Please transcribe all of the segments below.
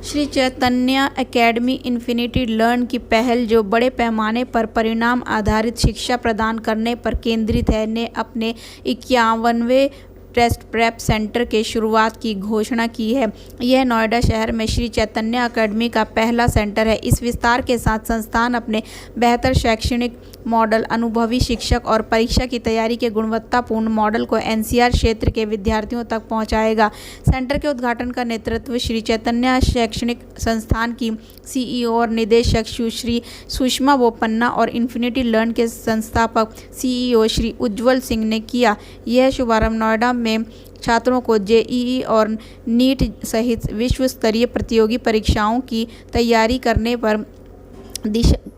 Shri Chaitanya academy infinity learn की पहल, जो बड़े पैमाने पर परिणाम आधारित शिक्षा प्रदान करने पर केंद्रित है, ने अपने 51वें टेस्ट प्रेप सेंटर के शुरुआत की घोषणा की है। यह नोएडा शहर में श्री चैतन्य एकेडमी का पहला सेंटर है। इस विस्तार के साथ संस्थान अपने बेहतर शैक्षणिक मॉडल, अनुभवी शिक्षक और परीक्षा की तैयारी के गुणवत्तापूर्ण मॉडल को एनसीआर क्षेत्र के विद्यार्थियों तक पहुंचाएगा। सेंटर के उद्घाटन का नेतृत्व श्री चैतन्य शैक्षणिक संस्थान की सीईओ और निदेशक सुश्री सुषमा बोपन्ना और इन्फिनिटी लर्न के संस्थापक सीईओ श्री उज्ज्वल सिंह ने किया। यह शुभारंभ नोएडा में छात्रों को जेईई और नीट सहित विश्व स्तरीय प्रतियोगी परीक्षाओं की तैयारी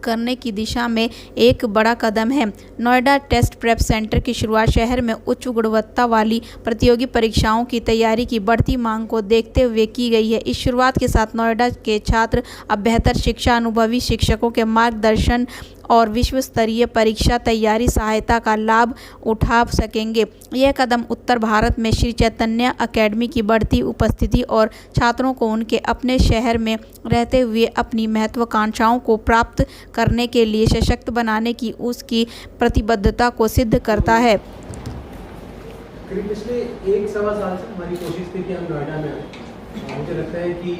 करने की दिशा में एक बड़ा कदम है। नोएडा टेस्ट प्रेप सेंटर की शुरुआत शहर में उच्च गुणवत्ता वाली प्रतियोगी परीक्षाओं की तैयारी की बढ़ती मांग को देखते हुए की गई है। इस शुरुआत के साथ नोएडा के छात्र अब बेहतर शिक्षा, अनुभवी शिक्षकों के मार्गदर्शन और विश्व स्तरीय परीक्षा तैयारी सहायता का लाभ उठा सकेंगे। यह कदम उत्तर भारत में श्री चैतन्य एकेडमी की बढ़ती उपस्थिति और छात्रों को उनके अपने शहर में रहते हुए अपनी महत्वाकांक्षाओं को प्राप्त करने के लिए सशक्त बनाने की उसकी प्रतिबद्धता को सिद्ध करता है। करीब पिछले 1-1.25 साल से हमारी कोशिश थी कि हम नोएडा में आए। मुझे लगता है कि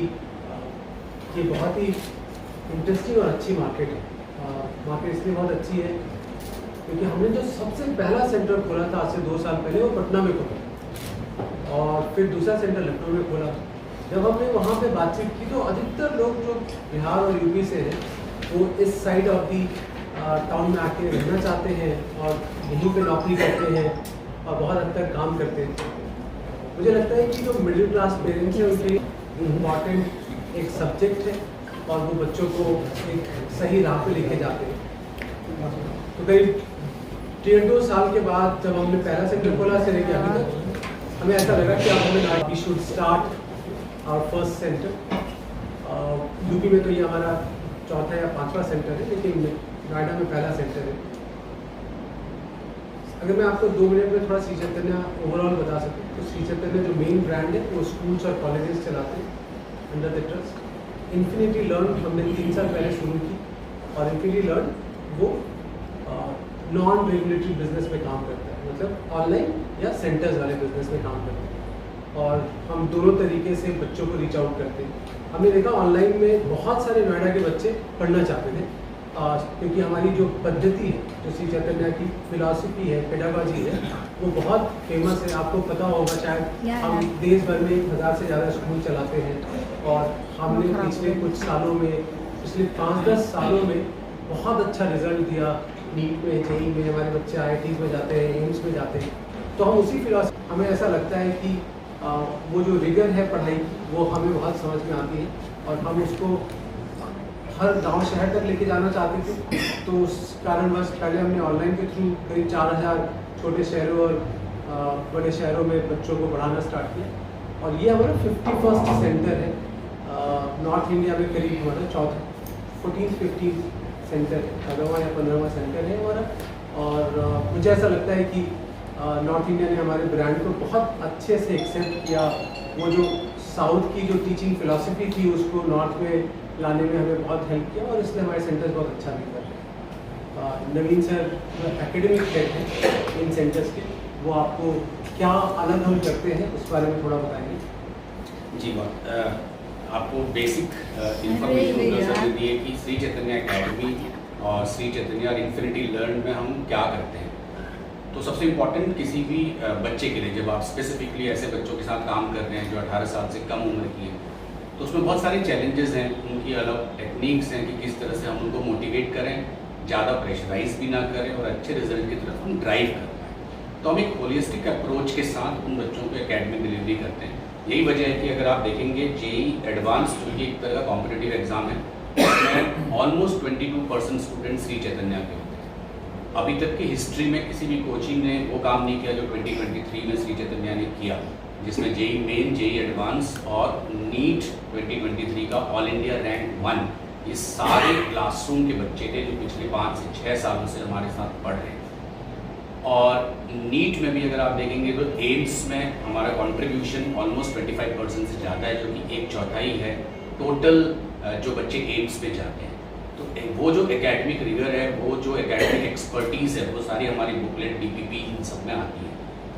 ये बहुत ही इंटरेस्टिंग और अच्छी मार्केट है। मार्केट इसलिए बहुत अच्छी है क्योंकि हमने जो सबसे पहला सेंटर खोला था आज से 2 साल पहले, वो पटना में खोला और फिर दूसरा सेंटर लखनऊ में खोला। जब हमने वहाँ पे बातचीत की तो अधिकतर लोग जो बिहार और यूपी से हैं वो इस साइड ऑफ दी टाउन में आके रहना चाहते हैं और यहीं पे नौकरी करते हैं और बहुत हद तक काम करते हैं। मुझे लगता है कि जो मिडिल क्लास पेरेंट्स हैं उनके इम्पॉर्टेंट एक सब्जेक्ट है और वो बच्चों को एक सही राह पे लेके जाते हैं। तो करीब 1.5-2 साल के बाद जब हमने पहला सेंटर खोला से लेके अभी तक हमें ऐसा लगा कि अब हमें we should start our first centre. UP में तो ये हमारा 4था या 5वां सेंटर है, लेकिन नोएडा में पहला सेंटर है। अगर मैं आपको 2 मिनट में थोड़ा श्री चैतन्य ओवरऑल बता सकूँ तो श्री चैतन्य जो मेन ब्रांड है वो स्कूल्स और कॉलेजेस चलाते हैं under the trust. Infinity learn हमने 3 साल पहले शुरू की और इन्फिनिटी लर्न वो नॉन रेगुलेटरी बिजनेस में काम करता है, मतलब ऑनलाइन या सेंटर्स वाले बिजनेस में काम करता है और हम दोनों तरीके से बच्चों को रीच आउट करते हैं। हमने देखा ऑनलाइन में बहुत सारे नोएडा के बच्चे पढ़ना चाहते थे क्योंकि हमारी जो पद्धति है, जो श्री चैतन्य की फिलॉसफी है, पेडागॉजी है, वो बहुत फेमस है। आपको पता होगा शायद हम देश भर में 1000 से ज़्यादा स्कूल चलाते हैं और हमने पिछले कुछ सालों में, पिछले 5-10 सालों में बहुत अच्छा रिजल्ट दिया। नीट में, जेईई में हमारे बच्चे IITs में जाते हैं, एम्स में जाते हैं। तो हम उसी फिलॉसफी, हमें ऐसा लगता है कि वो जो रिगर है पढ़ाई की वो हमें बहुत समझ में आती है और हम उसको हर गांव शहर तक लेके जाना चाहते थे। तो उस कारणवश पहले हमने ऑनलाइन के थ्रू करीब 4000 छोटे शहरों और बड़े शहरों में बच्चों को पढ़ाना स्टार्ट किया और ये हमारा 51st सेंटर है। नॉर्थ इंडिया में करीब हमारा 14th-15th सेंटर है, 14वां या 15वां सेंटर है हमारा। और मुझे ऐसा लगता है कि नॉर्थ इंडिया ने हमारे ब्रांड को बहुत अच्छे से एक्सेप्ट किया। वो जो साउथ की जो टीचिंग फिलॉसफी थी उसको नॉर्थ में लाने में हमें बहुत हेल्प किया और इसलिए हमारे सेंटर्स बहुत अच्छा भी कर रहे हैं। नवीन सर एकेडमिक हेड हैं इन सेंटर्स के, वो आपको क्या अलग हम करते हैं उस बारे में थोड़ा बताएंगे। जी आपको बेसिक इंफॉर्मेशन दी है कि श्री चैतन्य एकेडमी और श्री चैतन्य और इन्फिनिटी लर्न में हम क्या करते हैं। तो सबसे इम्पॉर्टेंट किसी भी बच्चे के लिए, जब आप स्पेसिफिकली ऐसे बच्चों के साथ काम कर रहे हैं जो 18 साल से कम उम्र की हैं, तो उसमें बहुत सारे चैलेंजेस हैं, उनकी अलग टेक्निक्स हैं कि किस तरह से हम उनको मोटिवेट करें, ज़्यादा प्रेशराइज भी ना करें और अच्छे रिजल्ट की तरफ हम ड्राइव कर पाएँ। तो हम एक होलिस्टिक अप्रोच के साथ उन बच्चों को एकेडमिक डिलीवरी करते हैं। यही वजह है कि अगर आप देखेंगे जेईई एडवांस जो कि एक तरह का कॉम्पिटिटिव एग्जाम है, उसमें ऑलमोस्ट 22% स्टूडेंट्स श्री चैतन्य के होते हैं। अभी तक की हिस्ट्री में किसी भी कोचिंग ने वो काम नहीं किया जो 2023 में श्री चैतन्य ने किया, जिसमें जेईई मेन, जेईई एडवांस और नीट 2023 का ऑल इंडिया रैंक 1, ये सारे क्लासरूम के बच्चे थे जो पिछले 5 से 6 सालों से हमारे साथ पढ़ रहे हैं। और नीट में भी अगर आप देखेंगे तो एम्स में हमारा कंट्रीब्यूशन ऑलमोस्ट 25% से ज़्यादा है, जो कि 1/4 है टोटल जो बच्चे एम्स पे जाते हैं, तो वो जो एकेडमिक रिगर है, वो जो एकेडमिक एक्सपर्टीज़ है, वो सारी हमारी बुकलेट, DPP इन सब में आती है।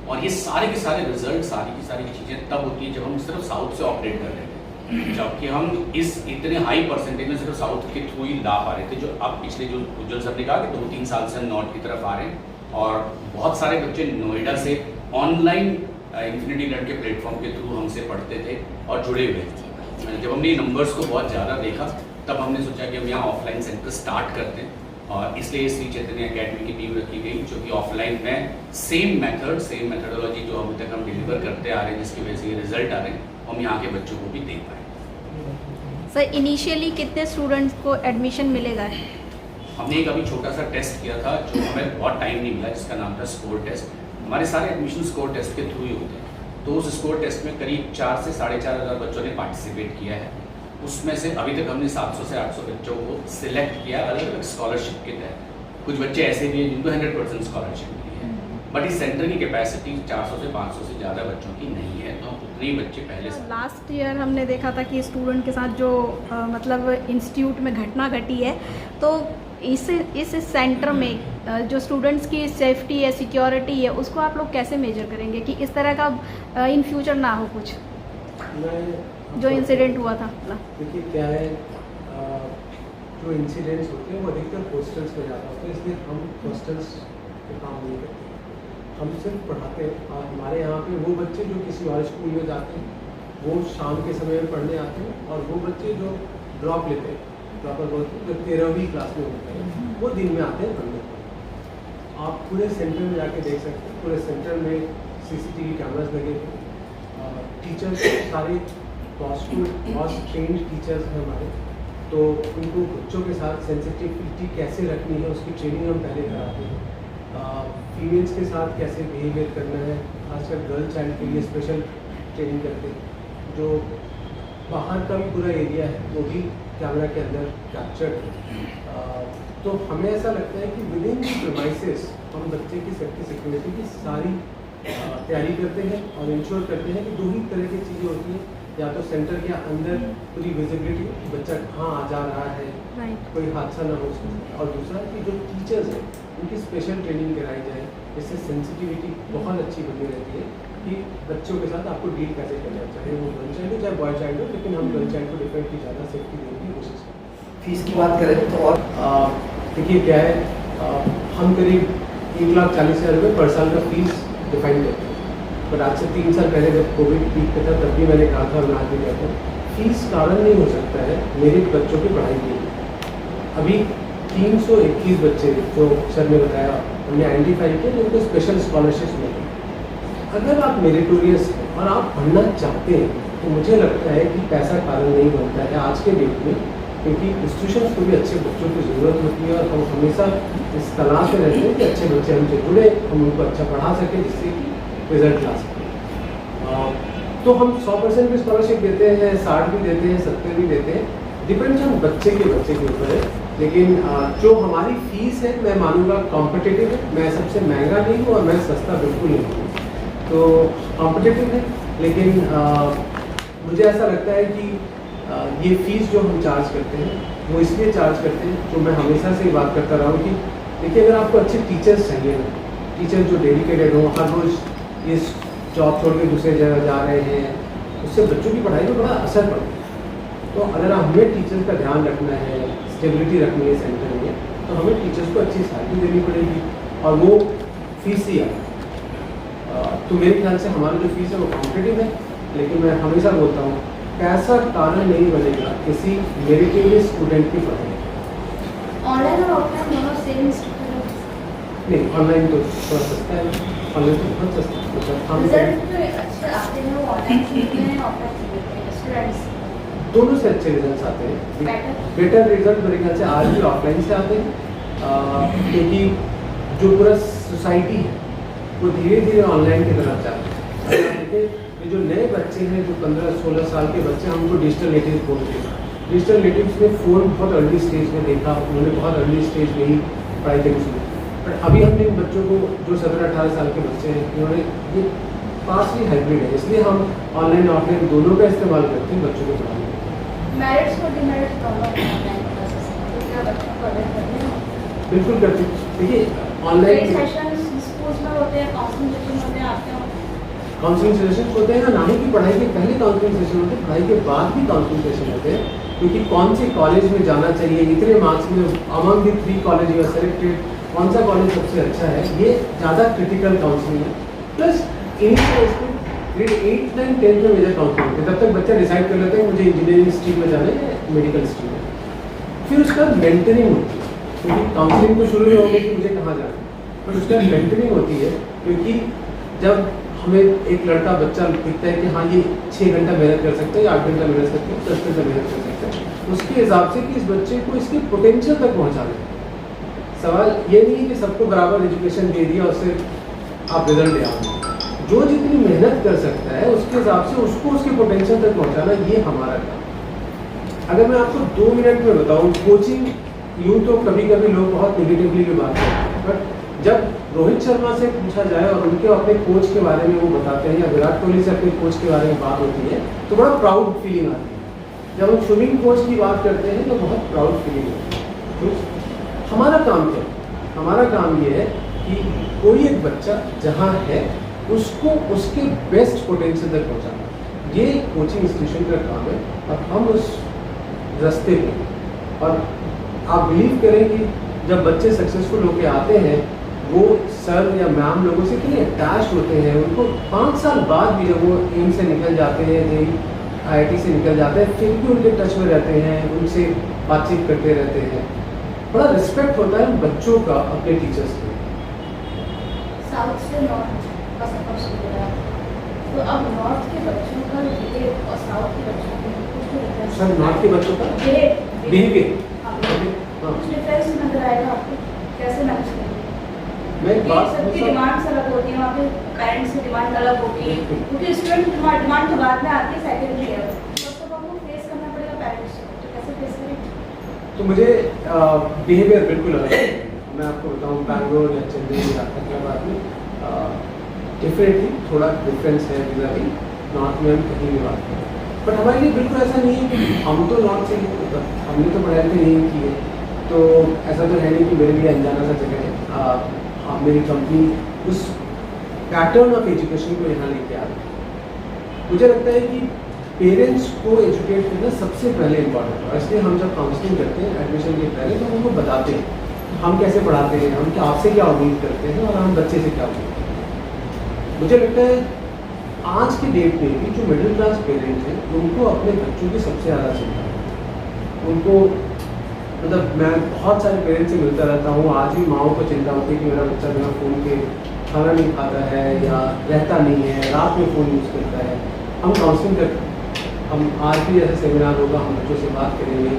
और ये सारे के सारे रिजल्ट, सारी की सारी चीज़ें तब होती है जब हम सिर्फ साउथ से ऑपरेट कर रहे थे, जबकि हम इस इतने हाई परसेंटेज में सिर्फ साउथ के थ्रू ही ला पा रहे थे। जो अब पिछले जो उज्जवल सर ने कहा कि 2-3 साल से हम नॉर्थ की तरफ आ रहे हैं, और बहुत सारे बच्चे नोएडा से ऑनलाइन इन्फिनिटी लर्न के प्लेटफॉर्म के थ्रू हमसे पढ़ते थे और जुड़े हुए थे। जब हमने नंबर्स को बहुत ज़्यादा देखा, तब हमने सोचा कि हम यहाँ ऑफलाइन सेंटर स्टार्ट करते हैं, और इसलिए श्री चैतन्य एकेडमी की टीम रखी गई, जो कि ऑफलाइन में सेम मेथडोलॉजी जो अभी तक हम डिलीवर करते आ रहे हैं, जिसकी वजह से ये रिजल्ट आ रहे हैं, हम यहाँ के बच्चों को भी दे पाए। सर इनिशियली कितने स्टूडेंट्स को एडमिशन मिलेगा? हमने एक अभी छोटा सा टेस्ट किया था, जो हमें बहुत टाइम नहीं मिला, जिसका नाम था स्कोर टेस्ट। हमारे सारे एडमिशन स्कोर टेस्ट के थ्रू ही होते हैं, तो उस स्कोर टेस्ट में करीब 4 से 4,500 बच्चों ने पार्टिसिपेट किया है। उसमें से अभी तक हमने 700 से 800 बच्चों को सिलेक्ट किया अलग अलग स्कॉलरशिप के तहत। कुछ बच्चे ऐसे भी हैं जिनको 100% स्कॉलरशिप मिली है, बट इस सेंटर की कैपेसिटी 400 से 500 से ज़्यादा बच्चों की नहीं है, तो हम उतने ही बच्चे पहले से। लास्ट ईयर हमने देखा था कि स्टूडेंट के साथ जो मतलब इंस्टीट्यूट में घटना घटी है, तो इस सेंटर में जो स्टूडेंट्स की सेफ्टी है, सिक्योरिटी है, उसको आप लोग कैसे मेजर करेंगे कि इस तरह का इन फ्यूचर ना हो कुछ जो इंसिडेंट हुआ था? देखिए क्या है, जो इंसिडेंट्स होते हैं वो अधिकतर हॉस्टल्स में ज़्यादा होते हैं, इसलिए हम हॉस्टल्स पे काम नहीं करते, हम सिर्फ पढ़ाते हैं। और हमारे यहाँ पे वो बच्चे जो किसी और स्कूल में जाते हैं, वो शाम के समय में पढ़ने आते हैं, और वो बच्चे जो ड्रॉप लेते हैं, ड्रॉपर बोलते हैं, जो 13वीं क्लास में होते हैं, वो दिन में आते हैं पढ़ने। आप पूरे सेंटर में जाके देख सकते हैं, पूरे सेंटर में CCTV कैमरास लगे हैं, टीचर्स सारे कॉस्ट ट्रेंड टीचर्स हैं हमारे, तो उनको बच्चों के साथ सेंसिटिविटी कैसे रखनी है उसकी ट्रेनिंग हम पहले कराते हैं। फीमेल्स के साथ कैसे बिहेवियर करना है, खासकर गर्ल चाइल्ड के लिए स्पेशल ट्रेनिंग करते हैं। जो बाहर का भी पूरा एरिया है वो भी कैमरा के अंदर कैप्चर्ड है। तो हमें ऐसा लगता है कि विद इन प्रीमाइसेस हम बच्चे की सेफ्टी सिक्योरिटी की सारी तैयारी करते हैं और इंश्योर करते हैं कि 2 ही तरह की चीज़ें होती हैं, या तो सेंटर के अंदर पूरी विजिबिलिटी, बच्चा कहाँ आ जा रहा है, कोई हादसा ना हो उसमें, और दूसरा कि जो टीचर्स हैं उनकी स्पेशल ट्रेनिंग कराई जाए, जिससे सेंसिटिविटी बहुत अच्छी बनी रहती है कि बच्चों के साथ आपको डील कैसे करना चाहिए, वो गर्ल चाइल्ड हो चाहे बॉय चाइल्ड हो, लेकिन हम गर्ल चाइल्ड को डिफरेंटली ज़्यादा सेफ्टी देने की कोशिश करते हैं। फीस की बात करें तो और देखिए क्या है, हम करीब 1,40,000 रुपये पर साल का फीस डिफाइन करते हैं, बट आज से 3 साल पहले जब कोविड पीक पे था तब भी मैंने कहा था और मैं आज भी कहता हूँ, फीस कारण नहीं हो सकता है मेरे बच्चों की पढ़ाई के लिए। अभी 321 बच्चे जो सर ने बताया हमने आइडेंटिफाई किए जिनको स्पेशल स्कॉलरशिप मिली। अगर आप मेरिटोरियस हैं और आप पढ़ना चाहते हैं, तो मुझे लगता है कि पैसा कारण नहीं बनता है आज के डेट में, क्योंकि इंस्टीट्यूशंस को भी अच्छे बच्चों की ज़रूरत होती है, और हम हमेशा इस तलाश में रहते हैं कि अच्छे बच्चे हमसे जुड़े, हम उनको अच्छा पढ़ा सकें, जिससे कि रिजल्ट ला सकें। तो हम 100% भी स्कॉलरशिप देते हैं, 60 भी देते हैं, 70 भी देते हैं, डिपेंड्स ऑन बच्चे के ऊपर है। लेकिन जो हमारी फीस है मैं मानूंगा कॉम्पिटिटिव है, मैं सबसे महंगा नहीं हूँ और मैं सस्ता बिल्कुल नहीं हूँ, तो कॉम्पिटिटिव है। लेकिन मुझे ऐसा लगता है कि ये फीस जो हम चार्ज करते हैं वो इसलिए चार्ज करते हैं, जो मैं हमेशा से ही बात करता रहा हूँ कि देखिए अगर आपको अच्छे टीचर्स चाहिए ना, टीचर जो डेडिकेटेड हो, हर रोज़ ये जॉब छोड़ के दूसरे जगह जा रहे हैं, उससे बच्चों की पढ़ाई में बड़ा असर पड़ता है। तो अगर हमें टीचर्स का ध्यान रखना है, स्टेबिलिटी रखनी है सेंटर में, तो हमें टीचर्स को अच्छी सैलरी देनी पड़ेगी, और वो फीस ही है। तो मेरे ख्याल से हमारा जो फीस है वो कॉम्पिटिटिव है, लेकिन मैं हमेशा बोलता हूँ पैसा कारण नहीं बनेगा किसी मेरिटोरियस स्टूडेंट की पढ़ाई। ऑनलाइन और ऑफलाइन दोनों सेम नहीं, ऑनलाइन तो थोड़ा सस्ता है, ऑनलाइन तो बहुत सस्ता है। मतलब हम रिजल्ट जो अच्छे आते हैं वो ऑनलाइन से मिलते हैं, ऑफलाइन से मिलते हैं स्टूडेंट्स, दोनों से अच्छे रिजल्ट्स आते हैं। बेटर रिजल्ट मेरे ख्याल से आज भी ऑफलाइन से आते हैं, क्योंकि जो पूरा सोसाइटी है वो धीरे धीरे ऑनलाइन की तरफ जा रहा है। देखिए ये जो नए बच्चे हैं, जो 15-16 साल के बच्चे, हम उनको डिजिटल नेटिव बोलते हैं। डिजिटल नेटिव्स ने फ़ोन बहुत अर्ली स्टेज में देखा, उन्होंने बहुत अर्ली स्टेज में ही पढ़ाई करनी शुरू। बट अभी हमने इन बच्चों को जो 17-18 साल के बच्चे हैं, इन्होंने ये पास ही हाइब्रिड है, इसलिए हम ऑनलाइन ऑफलाइन दोनों का इस्तेमाल करते हैं बच्चों को पढ़ाने में। मेरिट्स और डिमेरिट्स दोनों ऑनलाइन क्लासेस हैं, तो क्या बच्चों को अवेयर करते हैं? बिल्कुल करते हैं। देखिए कई ऑनलाइन सेशंस स्कूल्स में होते हैं, काउंसलिंग सेशन होते हैं, आपके वहाँ? काउंसलिंग सेशन होते हैं ना ही कि पढ़ाई के पहले काउंसलिंग सेशन होते हैं, पढ़ाई के बाद भी काउंसलिंग सेशन होते हैं, क्योंकि कौन से कॉलेज में जाना चाहिए, इतने मार्क्स में among the 3 college you are selected, कौन सा कॉलेज सबसे अच्छा है, ये ज़्यादा क्रिटिकल काउंसलिंग है। प्लस इनिशियल ग्रेड 8, 9, 10 में मेजर काउंसलिंग होती है, तब तक बच्चा डिसाइड कर लेता है मुझे इंजीनियरिंग स्ट्रीम में जाना है या मेडिकल स्ट्रीम में। फिर उसका मेंटरिंग होती है, क्योंकि काउंसलिंग तो शुरू में होगी कि मुझे कहाँ जाना है, पर उसका मेंटरिंग होती है, क्योंकि जब हमें एक लड़का बच्चा दिखता है कि हाँ ये 6 घंटा मेहनत कर सकता है, 8 घंटा मेहनत कर सकता है, 10 घंटा मेहनत कर सकता है, उसके हिसाब से कि इस बच्चे को इसके पोटेंशियल तक पहुँचाना है। सवाल ये नहीं है कि सबको बराबर एजुकेशन दे दिया उससे आप रिजल्ट ले आओगे, जो जितनी मेहनत कर सकता है उसके हिसाब से उसको उसके पोटेंशियल तक पहुँचाना, ये हमारा काम। अगर मैं आपको 2 मिनट में बताऊँ, कोचिंग यूँ तो कभी कभी लोग बहुत निगेटिवली भी बात करते हैं, बट जब रोहित शर्मा से पूछा जाए और उनके अपने कोच के बारे में वो बताते हैं, या विराट कोहली से अपने कोच के बारे में बात होती है, तो बड़ा प्राउड फीलिंग आती है। जब हम स्विमिंग कोच की बात करते हैं तो बहुत प्राउड फीलिंग होती है। तो हमारा काम क्या है? हमारा काम ये है कि कोई एक बच्चा जहाँ है उसको उसके बेस्ट पोटेंशियल तक पहुँचाना, ये कोचिंग इंस्टीट्यूशन का काम है। और हम उस रास्ते पे, और आप बिलीव करें कि जब बच्चे सक्सेसफुल होके आते हैं, वो सर या मैम लोगों से इतने अटैच होते हैं, उनको 5 साल बाद भी जब वो एम से निकल जाते हैं, IIT से निकल जाते हैं, फिर भी उनके टच में रहते हैं, उनसे बातचीत करते रहते हैं। बड़ा रिस्पेक्ट होता है बच्चों का अपने टीचर्स के। साउथ से नॉर्थ का सफर शुरू हो रहा है, तो अब नॉर्थ के बच्चों का बिहेव और साउथ के बच्चों का कुछ सर नॉर्थ के बच्चों का बिहेवियर कुछ डिफरेंस नजर आएगा आपको? कैसे मैनेज करेंगे? मैं एक बात सबकी डिमांड्स अलग होती है, वहाँ पे पेरेंट्स की डिमांड अलग होती है, क्योंकि स्टूडेंट डिमांड तो बाद में आती है सेकेंडरी लेवल, तो आपको फेस करना पड़ेगा पेरेंट्स को, तो कैसे फेस करेंगे? तो मुझे बिहेवियर बिल्कुल अलग है। मैं आपको बताऊँ, बैंगलोर या चेन्नई या हैदराबाद में डेफिनेटली थोड़ा डिफरेंस है vis-a-vis नॉर्थ में, हम कहीं भी बात करें। बट हमारे लिए बिल्कुल ऐसा नहीं है कि हम तो नॉर्थ से हमने तो पढ़ाई भी नहीं की है, तो ऐसा तो है नहीं कि मेरे लिए अनजाना सा जगह है। मेरी कंपनी उस पैटर्न ऑफ एजुकेशन को यहाँ लेके आ रही है। मुझे लगता है कि पेरेंट्स को एजुकेट करना सबसे पहले इम्पॉर्टेंट है, इसलिए हम जब काउंसलिंग करते हैं एडमिशन के पहले, तो उनको बताते हैं हम कैसे पढ़ाते हैं, हम क्या आपसे क्या उम्मीद करते हैं और हम बच्चे से क्या उम्मीद करते हैं। मुझे लगता है आज के डेट में भी जो मिडिल क्लास पेरेंट्स हैं, उनको अपने बच्चों की सबसे ज़्यादा चिंता है। उनको मतलब मैं बहुत सारे पेरेंट्स से मिलता रहता हूँ, आज भी माओ को चिंता होती है कि मेरा बच्चा बिना फ़ोन के खाना नहीं खाता है या रहता नहीं है, रात में फ़ोन यूज़ करता है। हम काउंसलिंग करते हैं, हम आज भी ऐसा सेमिनार होगा, हम बच्चों से बात करेंगे,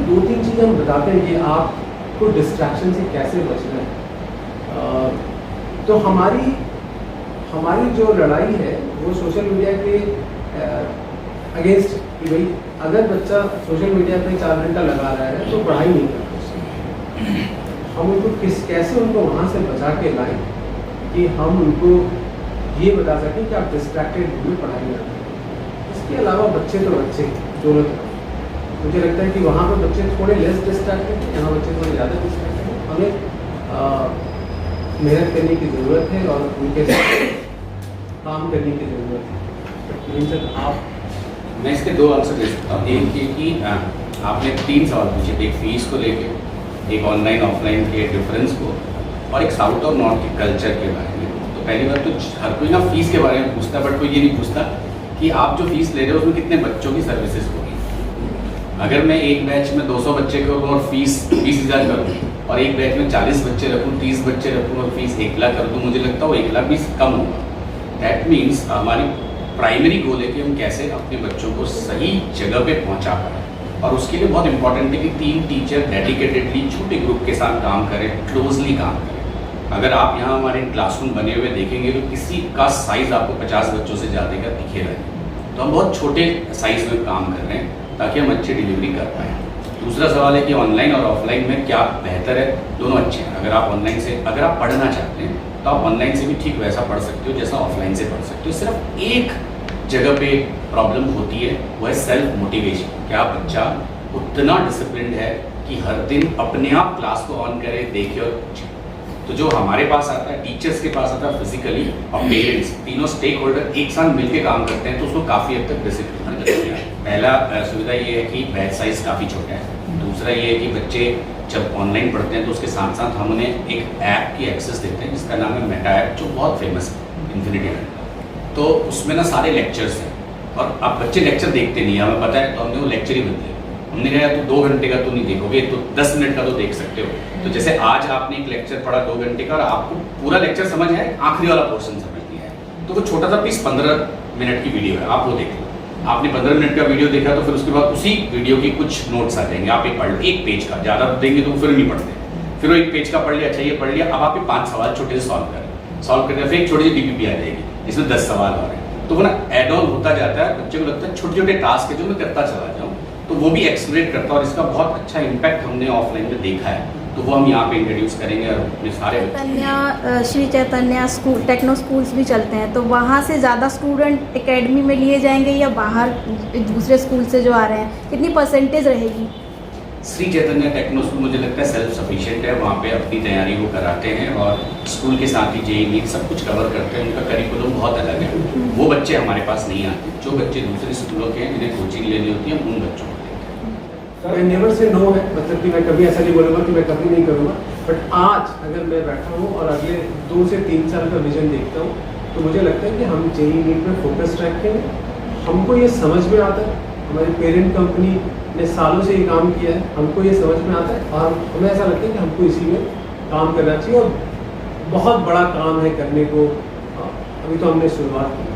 2-3 चीज़ें हम बताते हैं कि आपको डिस्ट्रैक्शन से कैसे बचना है। तो हमारी जो लड़ाई है वो सोशल मीडिया के अगेंस्ट, कि भाई अगर बच्चा सोशल मीडिया पे 4 घंटा लगा रहा है तो पढ़ाई नहीं करता उससे। हम उनको कैसे उनको वहाँ से बचा के लाएं कि हम उनको ये बता सकें कि आप डिस्ट्रैक्टेड हुए पढ़ाई ना करें। इसके अलावा बच्चे तो बच्चे दोनों तरफ, मुझे लगता है कि वहाँ पर बच्चे थोड़े लेस डिस्ट्रैक्टेड हैं, यहाँ बच्चे थोड़े ज़्यादा डिस्ट्रैक्टेड हैं। हमें मेहनत करने की ज़रूरत है और उनके साथ काम करने की ज़रूरत है। आप मैं इसके 2 आंसर दे सकता हूँ। एक ये कि आपने 3 सवाल पूछे, एक फीस को लेके, एक ऑनलाइन ऑफलाइन के डिफरेंस को, और एक साउथ और नॉर्थ के कल्चर के बारे में। तो पहली बात तो हर कोई ना फीस के बारे में पूछता, बट कोई ये नहीं पूछता कि आप जो फीस ले रहे हो उसमें कितने बच्चों की सर्विसेज होगी। अगर मैं एक बैच में 200 बच्चे करूँ और फीस 20,000 करूँ, और एक बैच में 40 बच्चे रखूँ, 30 बच्चे रखूँ और फीस 1 लाख कर दूँ, मुझे लगता है वो 1 लाख भी कम होगा। दैट मीन्स हमारी प्राइमरी गोल है कि हम कैसे अपने बच्चों को सही जगह पे पहुंचा पाएँ, और उसके लिए बहुत इंपॉर्टेंट है कि 3 टीचर डेडिकेटेडली छोटे ग्रुप के साथ काम करें, क्लोजली काम करें। अगर आप यहाँ हमारे क्लासरूम बने हुए देखेंगे तो किसी का साइज़ आपको 50 बच्चों से ज़्यादा का दिखेगा नहीं। तो हम बहुत छोटे साइज़ में काम कर रहे हैं ताकि हम अच्छी डिलीवरी कर पाएँ। दूसरा सवाल है कि ऑनलाइन और ऑफलाइन में क्या बेहतर है। दोनों अच्छे हैं। अगर आप ऑनलाइन से अगर आप पढ़ना चाहते हैं तो आप ऑनलाइन से भी ठीक वैसा पढ़ सकते हो जैसा ऑफलाइन से पढ़ सकते हो। सिर्फ एक जगह पे प्रॉब्लम होती है, वो है सेल्फ मोटिवेशन। क्या बच्चा उतना डिसिप्लिन है कि हर दिन अपने आप क्लास को ऑन करे, देखे और पूछे। तो जो हमारे पास आता है, टीचर्स के पास आता है फिजिकली, और पेरेंट्स, तीनों स्टेक होल्डर एक साथ मिलकर काम करते हैं, तो उसको काफ़ी हद तक डिसिप्लिन करते हैं। पहला सुविधा ये है कि बैच साइज काफ़ी छोटा है। दूसरा ये है कि बच्चे जब ऑनलाइन पढ़ते हैं तो उसके साथ साथ हम उन्हें एक ऐप की एक्सेस देते हैं जिसका नाम है मेटा ऐप, जो बहुत फेमस है, इन्फिनिटी लर्न। तो उसमें ना सारे लेक्चर्स हैं, और अब बच्चे लेक्चर देखते नहीं है, हमें पता है, तो हमने वो लेक्चर ही बदले। हमने कहा तो 2 घंटे का तो नहीं देखोगे, तो 10 मिनट का तो देख सकते हो। तो जैसे आज आपने एक लेक्चर पढ़ा 2 घंटे का और आपको पूरा लेक्चर समझ आए, आखिरी वाला पोर्शन समझ लिया है, तो वो छोटा सा पीस 15 मिनट की वीडियो है, आप वो देख लो। आपने 15 मिनट का वीडियो देखा तो फिर उसके बाद उसी वीडियो की कुछ नोट्स आ जाएंगे, आप एक पढ़ लो, एक पेज का, ज़्यादा देंगे तो फिर नहीं पढ़ते। फिर वो एक पेज का पढ़ लिया, अच्छा ये पढ़ लिया, अब आप 5 सवाल छोटे से सॉल्व करते हैं, फिर एक छोटी सी DPP आ जाएगी जिसमें 10 सवाल और हैं। तो वो ना एड ऑन होता जाता है, बच्चे को लगता है छोटे छोटे टास्क है जो मैं करता चला जाऊँ, तो वो भी एक्सप्लेन करता है, और इसका बहुत अच्छा इम्पैक्ट हमने ऑफलाइन में देखा है। तो वो हम यहाँ पे इंट्रोड्यूस करेंगे, और अपने सारे चैतन्य, Shri Chaitanya school, techno schools भी चलते हैं, तो वहाँ से ज़्यादा स्टूडेंट एकेडमी में लिए जाएंगे या बाहर दूसरे स्कूल से जो आ रहे हैं, कितनी परसेंटेज रहेगी? श्री चैतन्य टेक्नो स्कूल मुझे लगता है सेल्फ सफिशिएंट है, वहाँ पे अपनी तैयारी वो कराते हैं, और स्कूल के साथ ही JEE नीट सब कुछ कवर करते हैं। उनका करिकुलम बहुत अलग है, वो बच्चे हमारे पास नहीं आते। जो बच्चे दूसरे स्कूलों के हैं, जिन्हें कोचिंग लेनी होती है, उन बच्चों को मैं नेवर से नो है, मतलब कि मैं कभी ऐसा नहीं बोलूँगा कि मैं कभी नहीं करूँगा। बट आज अगर मैं बैठा हूँ और अगले 2 से 3 साल का विजन देखता हूँ, तो मुझे लगता है कि हम JEE नीट में फोकस रखेंगे। हमको ये समझ में आता है, हमारी पेरेंट कंपनी ने सालों से ये काम किया है, हमको ये समझ में आता है, और हमें ऐसा लगता है कि हमको इसी में काम करना चाहिए, और बहुत बड़ा काम है करने को। अभी तो हमने शुरुआत की।